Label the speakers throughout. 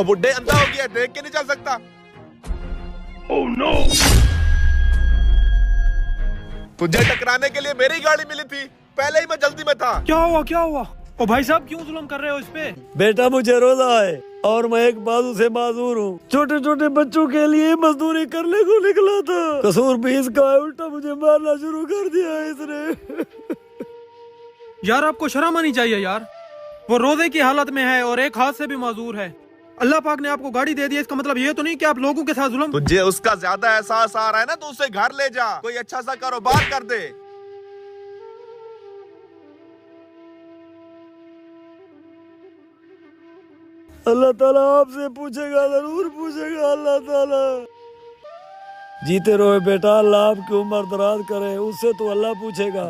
Speaker 1: और बुड्ढे अंधा हो गया, देख के नहीं चल सकता।
Speaker 2: Oh no!
Speaker 1: तुझे टकराने के लिए मेरी गाड़ी मिली थी, पहले ही मैं जल्दी में था।
Speaker 3: क्या हुआ क्या हुआ? ओ भाई साहब क्यों जुल्म कर रहे हो इस पे?
Speaker 4: बेटा मुझे रोजा है और मैं एक बाजू से माजूर हूँ। छोटे छोटे बच्चों के लिए मजदूरी करने को निकला था। कसूर भी इसका है, उल्टा मुझे मारना शुरू कर दिया है इसने।
Speaker 3: यार आपको शर्म आनी चाहिए यार। वो रोजे की हालत में है और एक हाथ से भी माजूर है। अल्लाह पाक ने आपको गाड़ी दे दी, इसका मतलब ये तो नहीं कि आप लोगों के साथ जुल्म।
Speaker 1: तुझे उसका ज्यादा एहसास आ रहा है ना, तो उसे घर ले जा, कोई अच्छा सा कारोबार कर दे।
Speaker 4: अल्लाह ताला आपसे पूछेगा, जरूर पूछेगा अल्लाह ताला। जीते रहो बेटा, अल्लाह आपकी उम्र दराज करे, उससे तो अल्लाह पूछेगा।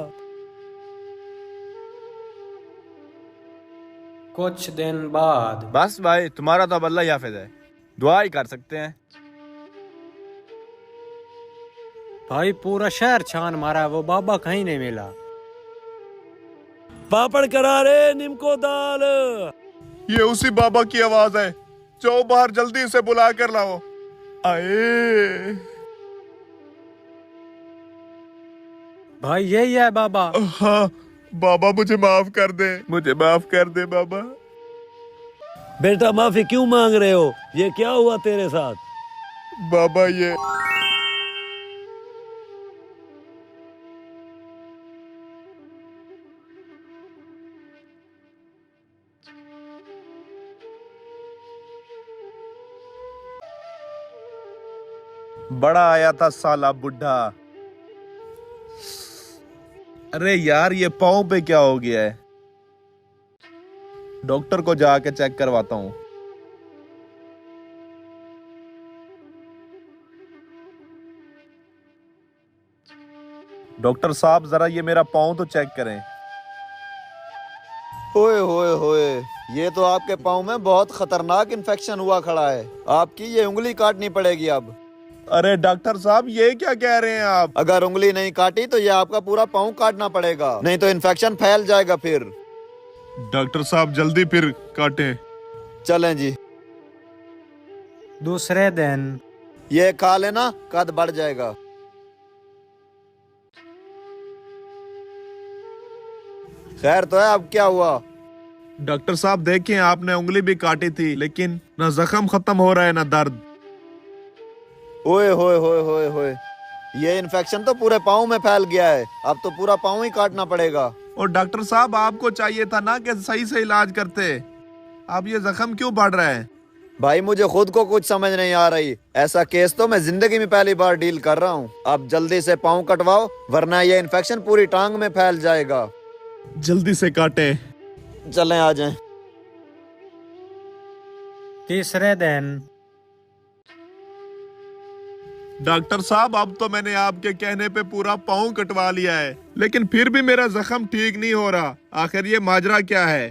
Speaker 5: कुछ दिन बाद।
Speaker 1: बस भाई, तुम्हारा तो अब अल्लाह ही हाफिज है, दुआ ही कर सकते हैं।
Speaker 5: भाई पूरा शहर छान मारा, वो बाबा कहीं नहीं मिला।
Speaker 4: पापड़ करारे निमको दाल।
Speaker 1: ये उसी बाबा की आवाज है, जाओ बाहर जल्दी से बुला कर लाओ। आए
Speaker 5: भाई यही है बाबा।
Speaker 1: हाँ बाबा, मुझे माफ कर दे, मुझे माफ कर दे बाबा।
Speaker 4: बेटा माफी क्यों मांग रहे हो? ये क्या हुआ तेरे साथ?
Speaker 1: बाबा ये बड़ा आया था साला बुढ़ा। अरे यार, ये पाँव पे क्या हो गया है? डॉक्टर को जाके चेक करवाता हूँ। डॉक्टर साहब, जरा ये मेरा पाँव तो चेक करें।
Speaker 6: होए होए होए, ये तो आपके पाँव में बहुत खतरनाक इन्फेक्शन हुआ खड़ा है। आपकी ये उंगली काटनी पड़ेगी अब।
Speaker 1: अरे डॉक्टर साहब, ये क्या कह रहे हैं आप?
Speaker 6: अगर उंगली नहीं काटी तो ये आपका पूरा पाँव काटना पड़ेगा, नहीं तो इन्फेक्शन फैल जाएगा फिर।
Speaker 1: डॉक्टर साहब जल्दी फिर काटें।
Speaker 6: चलें जी।
Speaker 5: दूसरे दिन।
Speaker 6: ये खा लेना, कद बढ़ जाएगा। खैर तो है, अब क्या हुआ?
Speaker 1: डॉक्टर साहब देखें, आपने उंगली भी काटी थी, लेकिन ना जख्म खत्म हो रहा है ना दर्द।
Speaker 6: ओए होए होए होए होए, ये इन्फेक्शन तो पूरे पाँव में फैल गया है। अब तो पूरा पाँव ही काटना पड़ेगा।
Speaker 1: और डॉक्टर साहब, आपको चाहिए था ना कि सही से इलाज करते। अब ये जख्म क्यों बढ़ रहा है?
Speaker 6: भाई मुझे खुद को कुछ समझ नहीं आ रही। ऐसा केस तो मैं जिंदगी में पहली बार डील कर रहा हूँ। अब जल्दी से पाँव कटवाओ, वरना ये इन्फेक्शन पूरी टांग में फैल जाएगा।
Speaker 1: जल्दी से काटे।
Speaker 6: चलें, आ जाएं।
Speaker 5: तीसरे दिन।
Speaker 1: डॉक्टर साहब, अब तो मैंने आपके कहने पे पूरा पाँव कटवा लिया है, लेकिन फिर भी मेरा जख्म ठीक नहीं हो रहा। आखिर ये माजरा क्या है?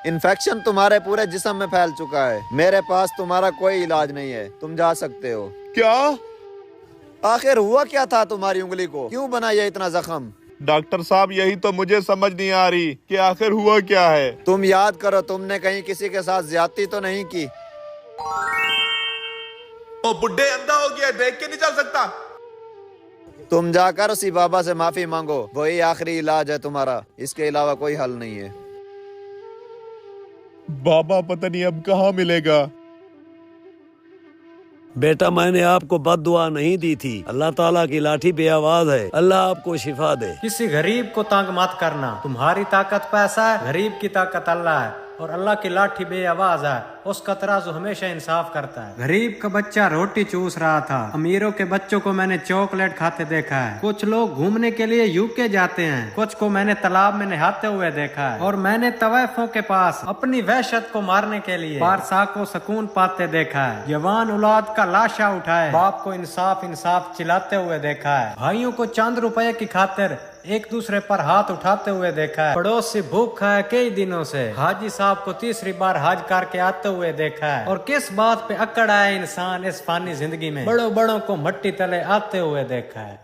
Speaker 6: इन्फेक्शन तुम्हारे पूरे जिस्म में फैल चुका है। मेरे पास तुम्हारा कोई इलाज नहीं है, तुम जा सकते हो।
Speaker 1: क्या?
Speaker 6: आखिर हुआ क्या था तुम्हारी उंगली को? क्यों बना ये इतना जख्म?
Speaker 1: डॉक्टर साहब, यही तो मुझे समझ नहीं आ रही कि आखिर हुआ क्या है।
Speaker 6: तुम याद करो, तुमने कहीं किसी के साथ ज्यादती तो नहीं की?
Speaker 1: ओ बुड्ढे अंधा हो गया, देख के नहीं चल सकता।
Speaker 6: तुम जाकर उसी बाबा से माफी मांगो, वही आखिरी इलाज है तुम्हारा, इसके अलावा कोई हल नहीं है।
Speaker 1: बाबा पता नहीं अब कहाँ मिलेगा।
Speaker 4: बेटा मैंने आपको बद्दुआ नहीं दी थी। अल्लाह ताला की लाठी बेआवाज है, अल्लाह आपको शिफा दे।
Speaker 5: किसी गरीब को तंग मत करना। तुम्हारी ताकत पैसा है, गरीब की ताकत अल्लाह है, और अल्लाह की लाठी बेआवाज है। उसका तराजू हमेशा इंसाफ करता है। गरीब का बच्चा रोटी चूस रहा था, अमीरों के बच्चों को मैंने चॉकलेट खाते देखा है। कुछ लोग घूमने के लिए यूके जाते हैं, कुछ को मैंने तालाब में नहाते हुए देखा है, और मैंने तवाइफों के पास अपनी वहशत को मारने के लिए बादशाह को सुकून पाते देखा है। जवान औलाद का लाशा उठाए बाप को इंसाफ इंसाफ चिल्लाते हुए देखा है। भाइयों को चंद रुपए की खातिर एक दूसरे पर हाथ उठाते हुए देखा है। पड़ोसी भूखा है कई दिनों से, हाजी साहब को तीसरी बार हज करके आते हुए देखा है। और किस बात पे अकड़ आया इंसान इस फानी जिंदगी में, बड़ों बड़ों को मट्टी तले आते हुए देखा है।